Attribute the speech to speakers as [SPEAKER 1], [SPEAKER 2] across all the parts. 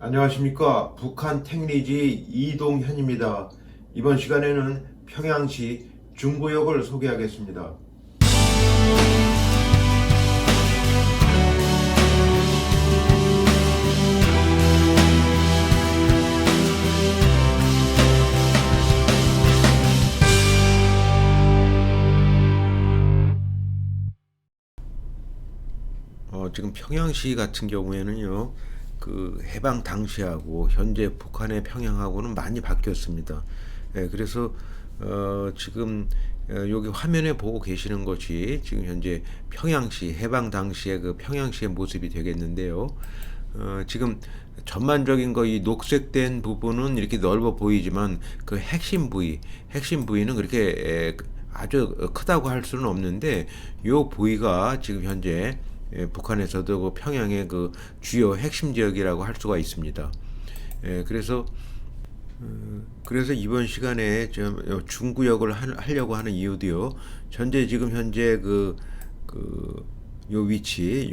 [SPEAKER 1] 안녕하십니까. 북한 택리지 이동현입니다. 이번 시간에는 평양시 중구역을 소개하겠습니다. 지금 평양시 같은 경우에는요, 그 해방 당시하고 현재 북한의 평양하고는 많이 바뀌었습니다. 그래서 지금 여기 화면에 보고 계시는 것이 지금 현재 평양시 해방 당시의 그 평양시의 모습이 되겠는데요. 지금 전반적인 거 이 녹색된 부분은 이렇게 넓어 보이지만 그 핵심 부위는 그렇게 아주 크다고 할 수는 없는데 요 부위가 지금 현재 북한에서도 그 평양의 그 주요 핵심 지역이라고 할 수가 있습니다. 그래서 이번 시간에 좀 중구역을 하려고 하는 이유도요. 지금 현재 요 위치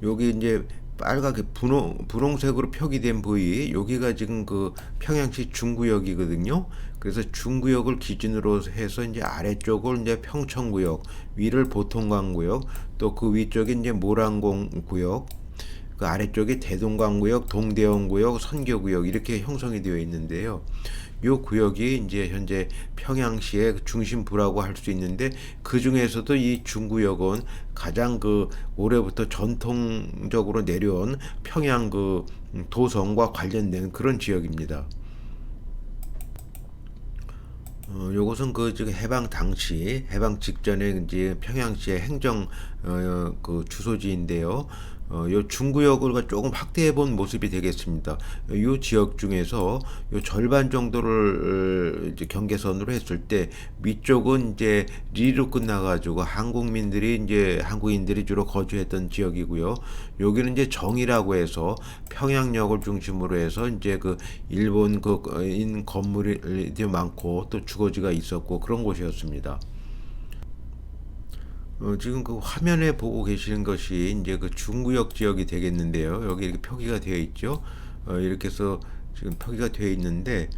[SPEAKER 1] 여기 이제 빨갛게 분홍색으로 표기된 부위 여기가 지금 그 평양시 중구역이거든요. 그래서 중구역을 기준으로 해서 이제 아래쪽을 이제 평천구역, 위를 보통강구역, 또 그 위쪽에 이제 모란공구역, 그 아래쪽에 대동강구역, 동대원구역, 선교구역 이렇게 형성이 되어 있는데요. 요 구역이 이제 현재 평양시의 중심부라고 할 수 있는데 그 중에서도 이 중구역은 가장 그 올해부터 전통적으로 내려온 평양 그 도성과 관련된 그런 지역입니다. 요것은 그 지금 해방 직전에 이제 평양시의 행정 그 주소지인데요. 요 중구역을 조금 확대해 본 모습이 되겠습니다. 요 지역 중에서 요 절반 정도를 이제 경계선으로 했을 때 위쪽은 이제 리로 끝나가지고 한국인들이 주로 거주했던 지역이고요. 여기는 이제 정이라고 해서 평양역을 중심으로 해서 이제 그 일본 인 건물이 많고 또 주거지가 있었고 그런 곳이었습니다. 지금 그 화면에 보고 계시는 것이 이제 그 중구역 지역이 되겠는데요. 여기 이렇게 표기가 되어 있죠. 이렇게 해서 지금 표기가 되어 있는데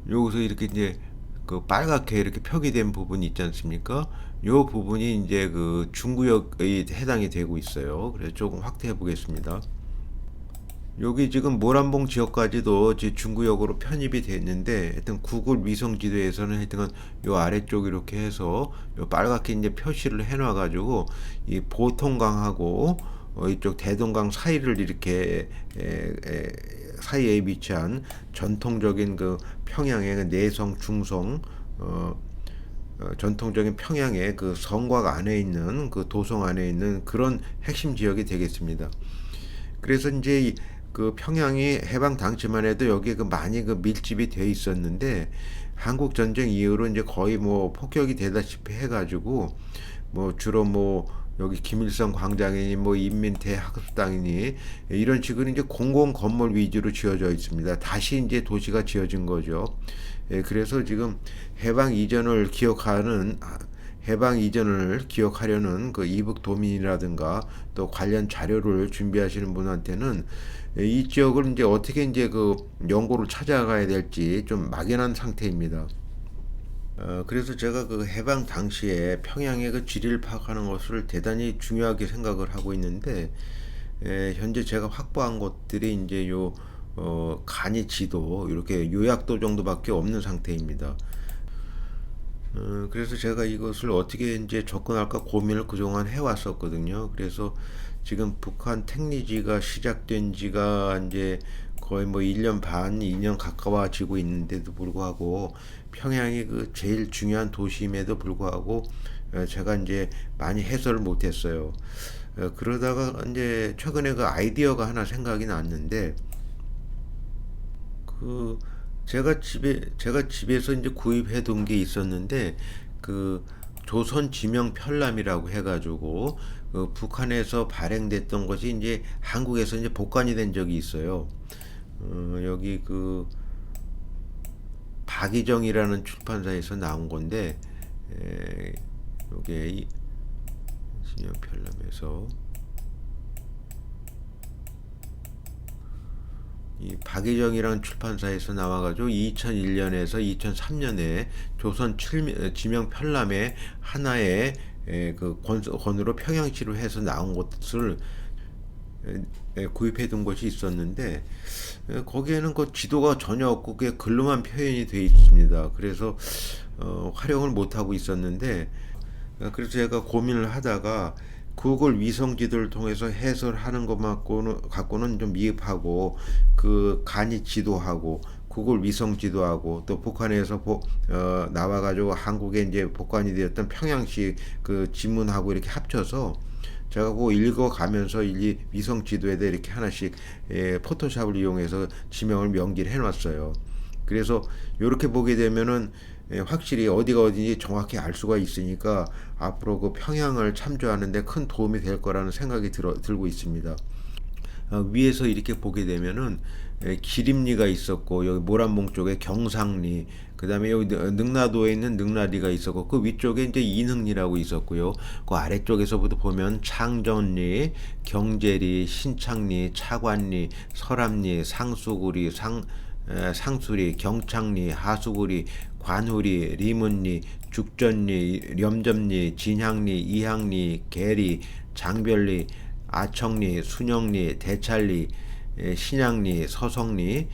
[SPEAKER 1] 여기서 이렇게 이제 그 빨갛게 이렇게 표기된 부분이 있지 않습니까? 요 부분이 이제 그 중구역에 해당이 되고 있어요. 그래서 조금 확대해 보겠습니다. 여기 지금 모란봉 지역까지도 중구역으로 편입이 돼 있는데 하여튼 구글 위성 지도에서는 하여튼 요 아래쪽 이렇게 해서 요 빨갛게 이제 표시를 해놔 가지고 이 보통강하고 이쪽 대동강 사이를 이렇게 사이에 위치한 전통적인 그 평양의 그 내성 중성 전통적인 평양의 그 성곽 안에 있는 그 도성 안에 있는 그런 핵심 지역이 되겠습니다. 그래서 이제 그 평양이 해방 당시만 해도 여기에 그 많이 그 밀집이 돼 있었는데 한국 전쟁 이후로 이제 거의 뭐 폭격이 되다시피 해가지고 뭐 주로 뭐 여기 김일성 광장이니 뭐 인민대학습당이니 이런 식으로 이제 공공 건물 위주로 지어져 있습니다. 다시 이제 도시가 지어진 거죠. 그래서 지금 해방 이전을 기억하는 해방 이전을 기억하려는 그 이북 도민이라든가 또 관련 자료를 준비하시는 분한테는 이 지역을 이제 어떻게 이제 그 연고를 찾아가야 될지 좀 막연한 상태입니다. 그래서 제가 그 해방 당시에 평양의 그 지리를 파악하는 것을 대단히 중요하게 생각을 하고 있는데 현재 제가 확보한 것들이 이제 간이 지도 이렇게 요약도 정도밖에 없는 상태입니다. 그래서 제가 이것을 어떻게 이제 접근할까 고민을 그동안 해왔었거든요. 그래서 지금 북한 택리지가 시작된 지가 이제 거의 뭐 1년 반, 2년 가까워지고 있는데도 불구하고 평양이 그 제일 중요한 도시임에도 불구하고 제가 이제 많이 해설을 못했어요. 그러다가 이제 최근에 그 아이디어가 하나 생각이 났는데 그 제가 집에서 이제 구입해 둔 게 있었는데 그 조선 지명 편람이라고 해가지고 그 북한에서 발행됐던 것이 이제 한국에서 이제 복간이 된 적이 있어요. 여기 그 박이정이라는 출판사에서 나온 건데 요게 지명 편람에서 이 박예정이라는 출판사에서 나와가지고 2001년에서 2003년에 조선 지명 편람의 하나의 그 권으로 평양시로 해서 나온 것을 구입해 둔 것이 있었는데, 거기에는 그 지도가 전혀 없고 그게 글로만 표현이 되어 있습니다. 그래서 활용을 못 하고 있었는데, 그래서 제가 고민을 하다가 구글 위성 지도를 통해서 해설하는 것만 갖고는 좀 미흡하고, 그 간이 지도하고 구글 위성 지도하고 또 북한에서 나와가지고 한국에 이제 복관이 되었던 평양시 그 지문하고 이렇게 합쳐서 제가 그거 읽어가면서 이 위성 지도에다 이렇게 하나씩 포토샵을 이용해서 지명을 명기를 해놨어요. 그래서 이렇게 보게 되면은 확실히 어디가 어딘지 정확히 알 수가 있으니까 앞으로 그 평양을 참조하는데 큰 도움이 될 거라는 생각이 들고 있습니다. 위에서 이렇게 보게 되면은 기림리가 있었고, 여기 모란봉 쪽에 경상리, 그 다음에 여기 능라도에 있는 능라리가 있었고, 그 위쪽에 이제 인흥리라고 있었고요. 그 아래쪽에서부터 보면 창전리, 경제리, 신창리, 차관리, 설암리, 상수구리, 상수리, 경창리, 하수구리, 관후리, 리문리, 죽전리, 렴점리, 진향리, 이향리, 계리, 장별리, 아청리, 순영리, 대찰리, 신양리, 서성리,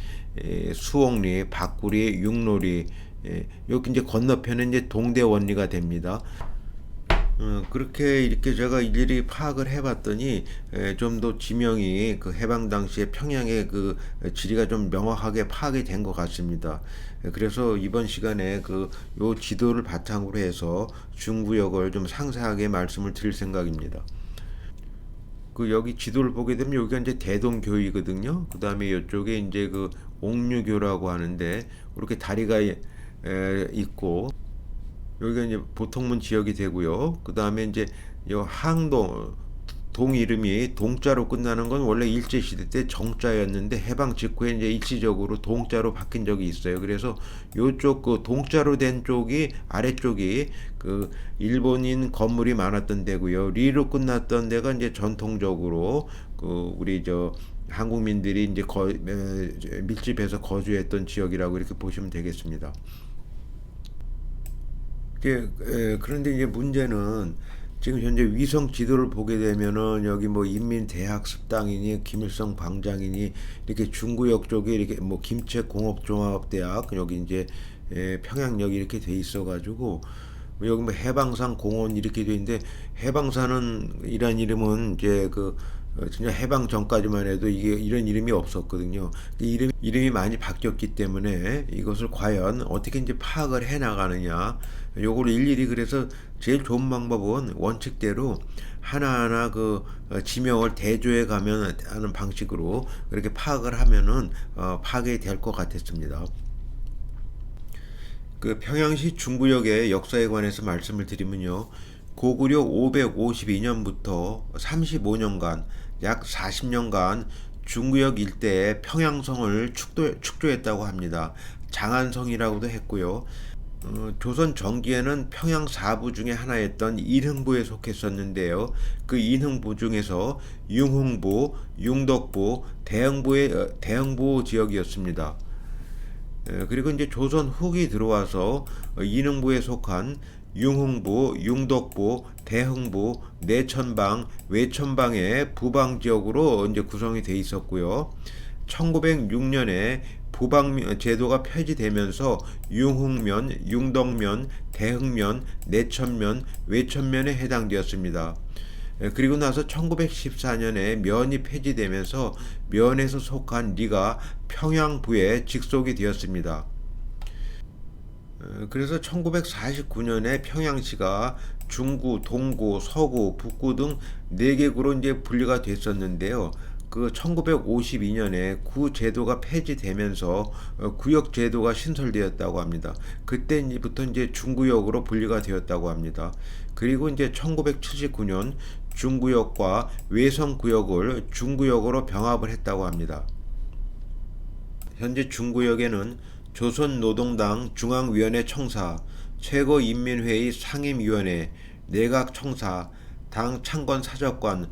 [SPEAKER 1] 수옥리, 박구리, 육로리, 여기 이제 건너편에 이제 동대원리가 됩니다. 그렇게 이렇게 제가 일일이 파악을 해봤더니 좀 더 지명이 그 해방 당시에 평양의 그 지리가 좀 명확하게 파악이 된 것 같습니다. 그래서 이번 시간에 그 요 지도를 바탕으로 해서 중구역을 좀 상세하게 말씀을 드릴 생각입니다. 그 여기 지도를 보게 되면 여기가 이제 대동교이거든요. 그 다음에 이쪽에 이제 그 옥류교라고 하는데 이렇게 다리가 있고, 여기가 이제 보통문 지역이 되고요. 그 다음에 이제 요 항동 동 이름이 동자로 끝나는 건 원래 일제 시대 때 정자였는데 해방 직후에 이제 일시적으로 동자로 바뀐 적이 있어요. 그래서 요쪽 그 동자로 된 쪽이 아래쪽이 그 일본인 건물이 많았던 데고요. 리로 끝났던 데가 이제 전통적으로 그 우리 저 한국민들이 이제 밀집해서 거주했던 지역이라고 이렇게 보시면 되겠습니다. 그런데 이제 문제는 지금 현재 위성 지도를 보게 되면은 여기 뭐 인민대학습당이니 김일성 광장이니 이렇게 중구역 쪽에 이렇게 뭐 김책공업종합대학 여기 이제 평양역이 이렇게 돼 있어가지고 여기 뭐 해방산 공원 이렇게 돼 있는데, 해방산은 이란 이름은 이제 그 진짜 해방 전까지만 해도 이게 이런 이름이 없었거든요. 이름이 많이 바뀌었기 때문에 이것을 과연 어떻게 이제 파악을 해 나가느냐, 요걸 일일이, 그래서 제일 좋은 방법은 원칙대로 하나하나 그 지명을 대조해 가면 하는 방식으로 그렇게 파악을 하면은 파악이 될 것 같았습니다. 그 평양시 중구역의 역사에 관해서 말씀을 드리면요. 고구려 552년부터 35년간 약 40년간 중구역 일대에 평양성을 축조했다고 합니다. 장안성이라고도 했고요. 조선 전기에는 평양 사부 중에 하나였던 인흥부에 속했었는데요. 그 인흥부 중에서 융흥부, 융덕부, 대흥부 지역이었습니다. 그리고 이제 조선 후기 들어와서 인흥부에 속한 융흥부, 융덕부, 대흥부, 내천방, 외천방의 부방 지역으로 이제 구성이 돼 있었고요. 1906년에 부방 제도가 폐지되면서 융흥면, 융덕면, 대흥면, 내천면, 외천면에 해당되었습니다. 그리고 나서 1914년에 면이 폐지되면서 면에서 속한 리가 평양부에 직속이 되었습니다. 그래서 1949년에 평양시가 중구, 동구, 서구, 북구 등 4개구로 이제 분리가 됐었는데요. 그 1952년에 구 제도가 폐지되면서 구역 제도가 신설되었다고 합니다. 그때부터 이제 중구역으로 분리가 되었다고 합니다. 그리고 이제 1979년 중구역과 외성구역을 중구역으로 병합을 했다고 합니다. 현재 중구역에는 조선노동당 중앙위원회 청사, 최고인민회의 상임위원회, 내각청사, 당 창건사적관,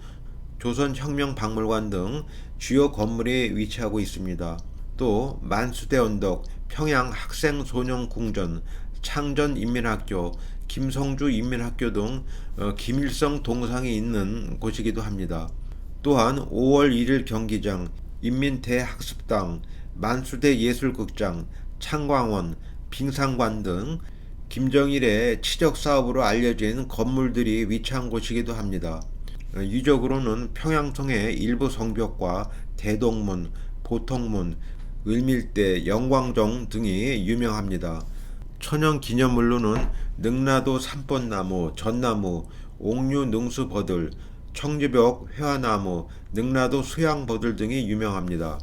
[SPEAKER 1] 조선혁명박물관 등 주요 건물이 위치하고 있습니다. 또 만수대 언덕, 평양 학생소년궁전, 창전인민학교, 김성주인민학교 등 김일성 동상이 있는 곳이기도 합니다. 또한 5월 1일 경기장, 인민대학습당, 만수대 예술극장, 창광원, 빙상관 등 김정일의 치적 사업으로 알려진 건물들이 위치한 곳이기도 합니다. 유적으로는 평양성의 일부 성벽과 대동문, 보통문, 을밀대, 영광정 등이 유명합니다. 천연기념물로는 능라도 삼번나무, 전나무, 옥류 능수버들, 청주벽 회화나무, 능라도 수양버들 등이 유명합니다.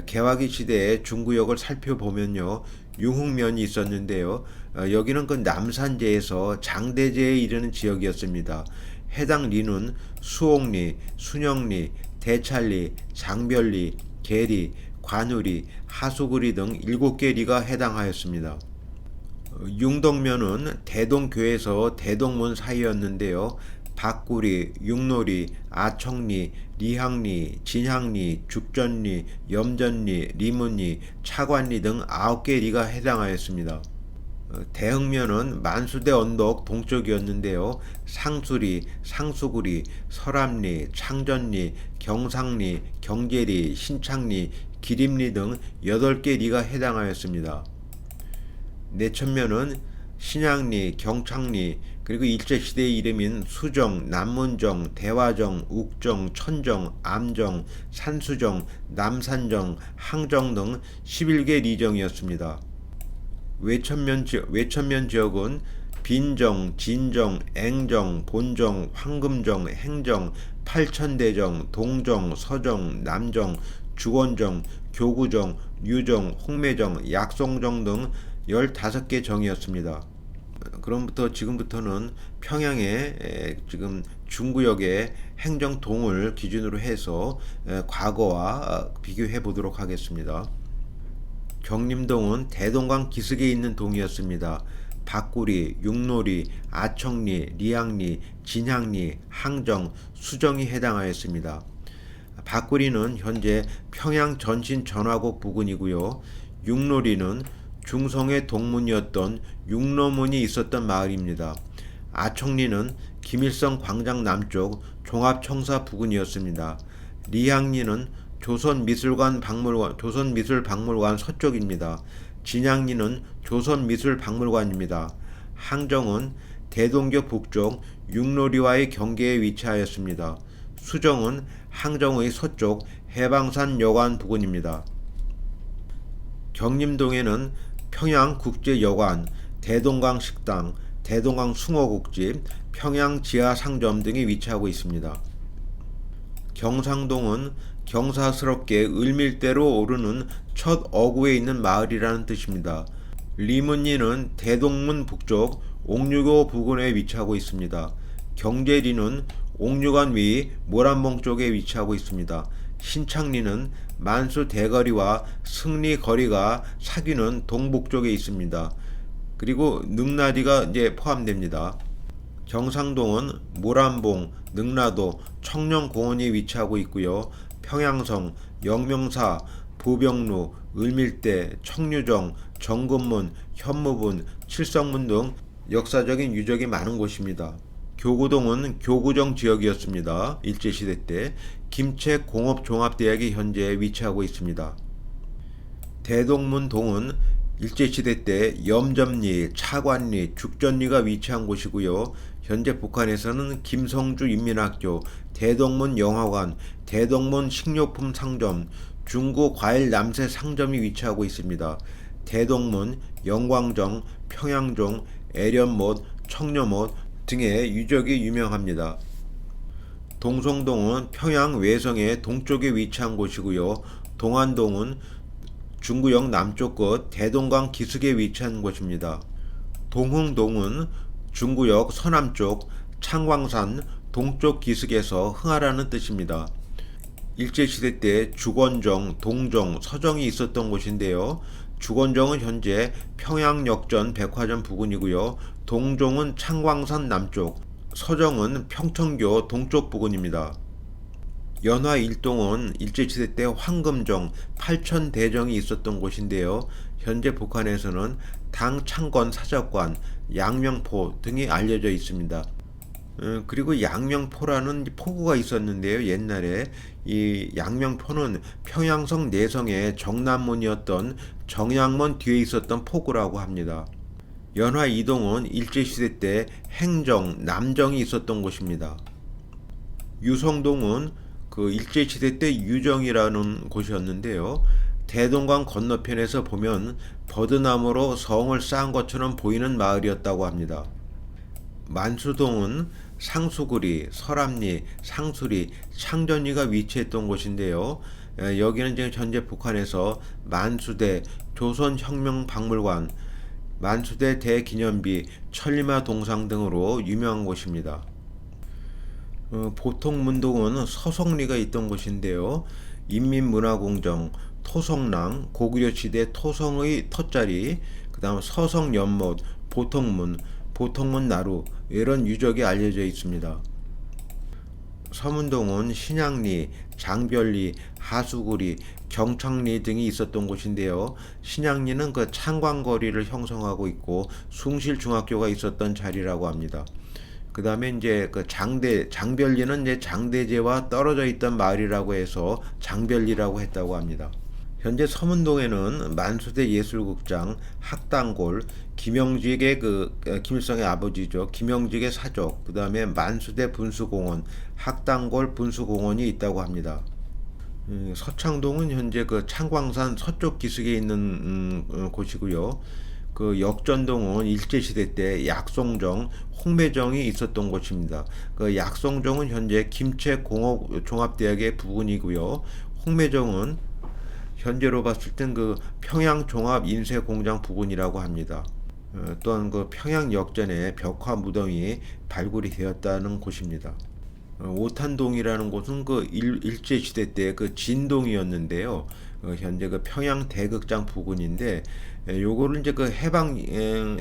[SPEAKER 1] 개화기 시대의 중구역을 살펴보면요, 융흥면이 있었는데요. 여기는 그 남산제에서 장대제에 이르는 지역이었습니다. 해당 리는 수옥리, 순영리, 대찰리, 장별리, 계리, 관우리, 하수구리 등 7개 리가 해당하였습니다. 융덕면은 대동교에서 대동문 사이였는데요. 박구리, 융로리, 아청리, 리항리, 진항리, 죽전리, 염전리, 리문리, 차관리 등 9개 리가 해당하였습니다. 대흥면은 만수대 언덕 동쪽이었는데요. 상수리, 상수구리, 설암리, 창전리, 경상리, 경계리, 신창리, 기림리 등 8개 리가 해당하였습니다. 내천면은 신양리, 경창리, 그리고 일제시대의 이름인 수정, 남문정, 대화정, 욱정, 천정, 암정, 산수정, 남산정, 항정 등 11개 리정이었습니다. 외천면 지역은 빈정, 진정, 앵정, 본정, 황금정, 행정, 팔천대정, 동정, 서정, 남정, 주원정, 교구정, 유정, 홍매정, 약송정 등 15개 정이었습니다. 그럼부터 지금부터는 평양의 지금 중구역의 행정동을 기준으로 해서 과거와 비교해 보도록 하겠습니다. 경림동은 대동강 기슭에 있는 동이었습니다. 박구리, 융로리, 아청리, 리항리, 진항리, 항정, 수정이 해당하였습니다. 박구리는 현재 평양 전신 전화국 부근이고요. 융로리는 중성의 동문이었던 융로문이 있었던 마을입니다. 아청리는 김일성 광장 남쪽 종합청사 부근이었습니다. 리항리는 조선미술박물관 서쪽입니다. 진양리는 조선미술박물관입니다. 항정은 대동교 북쪽 융로리와의 경계에 위치하였습니다. 수정은 항정의 서쪽 해방산 여관 부근입니다. 경림동에는 평양국제여관, 대동강 식당, 대동강 숭어국집, 평양지하상점 등이 위치하고 있습니다. 경상동은 경사스럽게 을밀대로 오르는 첫 어구에 있는 마을이라는 뜻입니다. 리문리는 대동문 북쪽 옥류교 부근에 위치하고 있습니다. 경제리는 옥류관 위 모란봉 쪽에 위치하고 있습니다. 신창리는 만수 대거리와 승리 거리가 사귀는 동북쪽에 있습니다. 그리고 능라리가 이제 포함됩니다. 경상동은 모란봉, 능라도, 청령공원이 위치하고 있고요. 평양성, 영명사, 부병루, 을밀대, 청류정, 정금문, 현무분, 칠성문 등 역사적인 유적이 많은 곳입니다. 교구동은 교구정 지역이었습니다. 일제시대 때 김책공업종합대학이 현재 위치하고 있습니다. 대동문동은 일제시대 때 염점리, 차관리, 죽전리가 위치한 곳이고요. 현재 북한에서는 김성주 인민학교, 대동문 영화관, 대동문 식료품 상점, 중구 과일 남새 상점이 위치하고 있습니다. 대동문, 영광정, 평양종, 애련못, 청려못 등의 유적이 유명합니다. 동성동은 평양 외성의 동쪽에 위치한 곳이고요. 동안동은 중구역 남쪽 끝 대동강 기슭에 위치한 곳입니다. 동흥동은 중구역 서남쪽 창광산 동쪽 기슭에서 흥하라는 뜻입니다. 일제시대 때 주건정, 동정, 서정이 있었던 곳인데요. 주건정은 현재 평양역전 백화점 부근이고요. 동정은 창광산 남쪽, 서정은 평천교 동쪽 부근입니다. 연화 일동은 일제시대 때 황금정, 팔천대정이 있었던 곳인데요. 현재 북한에서는 당 창건 사적관, 양명포 등이 알려져 있습니다. 그리고 양명포라는 포구가 있었는데요. 옛날에 이 양명포는 평양성 내성의 정남문이었던 정양문 뒤에 있었던 포구라고 합니다. 연화 이동은 일제시대 때 행정, 남정이 있었던 곳입니다. 유성동은 그 일제시대 때 유정이라는 곳이었는데요. 대동강 건너편에서 보면 버드나무로 성을 쌓은 것처럼 보이는 마을이었다고 합니다. 만수동은 상수구리, 설암리, 상수리, 창전리가 위치했던 곳인데요. 여기는 지금 현재 북한에서 만수대 조선혁명박물관, 만수대 대기념비, 천리마 동상 등으로 유명한 곳입니다. 보통문동은 서성리가 있던 곳인데요. 인민문화공정, 토성랑, 고구려 시대 토성의 터자리, 그 다음 서성연못, 보통문, 보통문 나루 이런 유적이 알려져 있습니다. 서문동은 신양리, 장별리, 하수구리, 경창리 등이 있었던 곳인데요. 신양리는 그 창광거리를 형성하고 있고 숭실중학교가 있었던 자리라고 합니다. 그 다음에 이제 그 장별리는 이제 장대제와 떨어져 있던 마을이라고 해서 장별리라고 했다고 합니다. 현재 서문동에는 만수대 예술극장, 학당골, 김영직의 김일성의 아버지죠. 김영직의 사족, 그 다음에 만수대 분수공원, 학당골 분수공원이 있다고 합니다. 서창동은 현재 그 창광산 서쪽 기슭에 있는 곳이고요. 그 역전동은 일제시대 때 약송정, 홍매정이 있었던 곳입니다. 그 약송정은 현재 김책공업종합대학의 부근이고요. 홍매정은 현재로 봤을 땐 그 평양종합인쇄공장 부근이라고 합니다. 또한 그 평양 역전에 벽화 무덤이 발굴이 되었다는 곳입니다. 오탄동이라는 곳은 그 일제시대 때 그 진동이었는데요. 현재 그 평양 대극장 부근인데, 요거를 이제 그 해방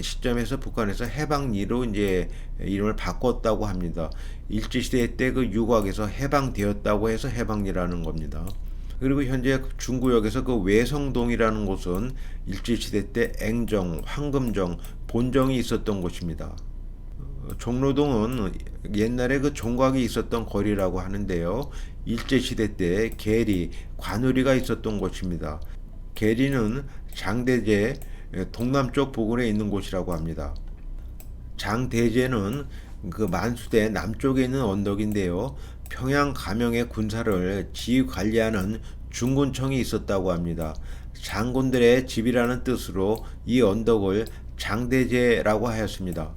[SPEAKER 1] 시점에서 북한에서 해방리로 이제 이름을 바꿨다고 합니다. 일제시대 때 그 유곽에서 해방되었다고 해서 해방리라는 겁니다. 그리고 현재 중구역에서 그 외성동이라는 곳은 일제시대 때 앵정, 황금정, 본정이 있었던 곳입니다. 종로동은 옛날에 그 종각이 있었던 거리라고 하는데요. 일제시대 때 계리, 관우리가 있었던 곳입니다. 계리는 장대제 동남쪽 부근에 있는 곳이라고 합니다. 장대제는 그 만수대 남쪽에 있는 언덕인데요. 평양 감영의 군사를 지휘 관리하는 중군청이 있었다고 합니다. 장군들의 집이라는 뜻으로 이 언덕을 장대제라고 하였습니다.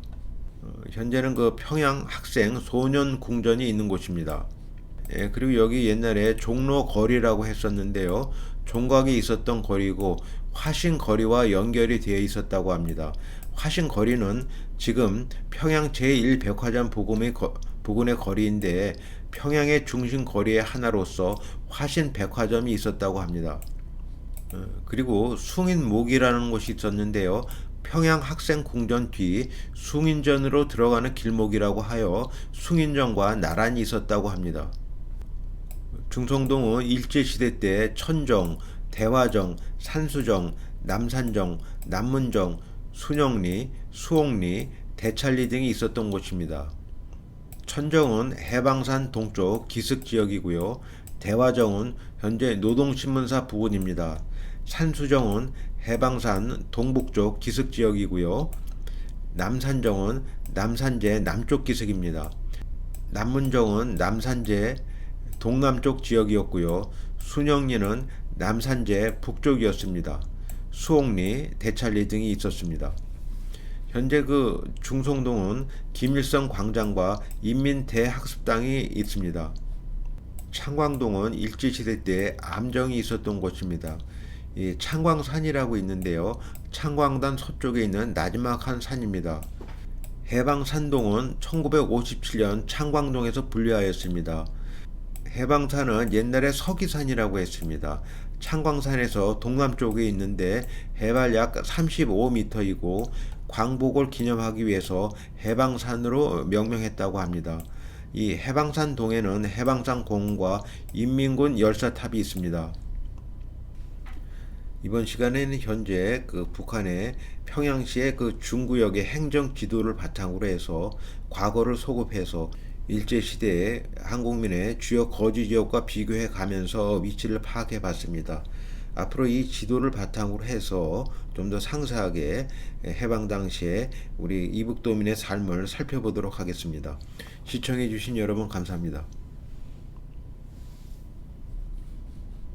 [SPEAKER 1] 현재는 그 평양 학생 소년 궁전이 있는 곳입니다. 그리고 여기 옛날에 종로 거리라고 했었는데요. 종각이 있었던 거리고 화신거리와 연결이 되어 있었다고 합니다. 화신거리는 지금 평양 제1백화점 부근의 거리인데 평양의 중심 거리의 하나로서 화신백화점이 있었다고 합니다. 그리고 숭인목이라는 곳이 있었는데요. 평양 학생궁전 뒤 숭인전으로 들어가는 길목이라고 하여 숭인전과 나란히 있었다고 합니다. 중성동은 일제시대 때 천정, 대화정, 산수정, 남산정, 남문정, 순영리, 수옥리, 대찰리 등이 있었던 곳입니다. 천정은 해방산 동쪽 기슭지역이고요. 대화정은 현재 노동신문사 부근입니다. 산수정은 해방산 동북쪽 기슭지역이고요. 남산정은 남산제 남쪽 기슭입니다. 남문정은 남산제 동남쪽 지역이었고요. 순영리는 남산제 북쪽이었습니다. 수옥리, 대찰리 등이 있었습니다. 현재 그 중성동은 김일성 광장과 인민대학습당이 있습니다. 창광동은 일제시대 때 암정이 있었던 곳입니다. 이 창광산이라고 있는데요. 창광단 서쪽에 있는 나지막한 산입니다. 해방산동은 1957년 창광동에서 분리하였습니다. 해방산은 옛날에 서기산이라고 했습니다. 창광산에서 동남쪽에 있는데 해발 약 35m이고 광복을 기념하기 위해서 해방산으로 명명했다고 합니다. 이 해방산 동에는 해방산 공원과 인민군 열사탑이 있습니다. 이번 시간에는 현재 그 북한의 평양시의 그 중구역의 행정 지도를 바탕으로 해서 과거를 소급해서 일제시대의 한국민의 주요 거주 지역과 비교해 가면서 위치를 파악해 봤습니다. 앞으로 이 지도를 바탕으로 해서 좀 더 상세하게 해방 당시에 우리 이북도민의 삶을 살펴보도록 하겠습니다. 시청해 주신 여러분 감사합니다.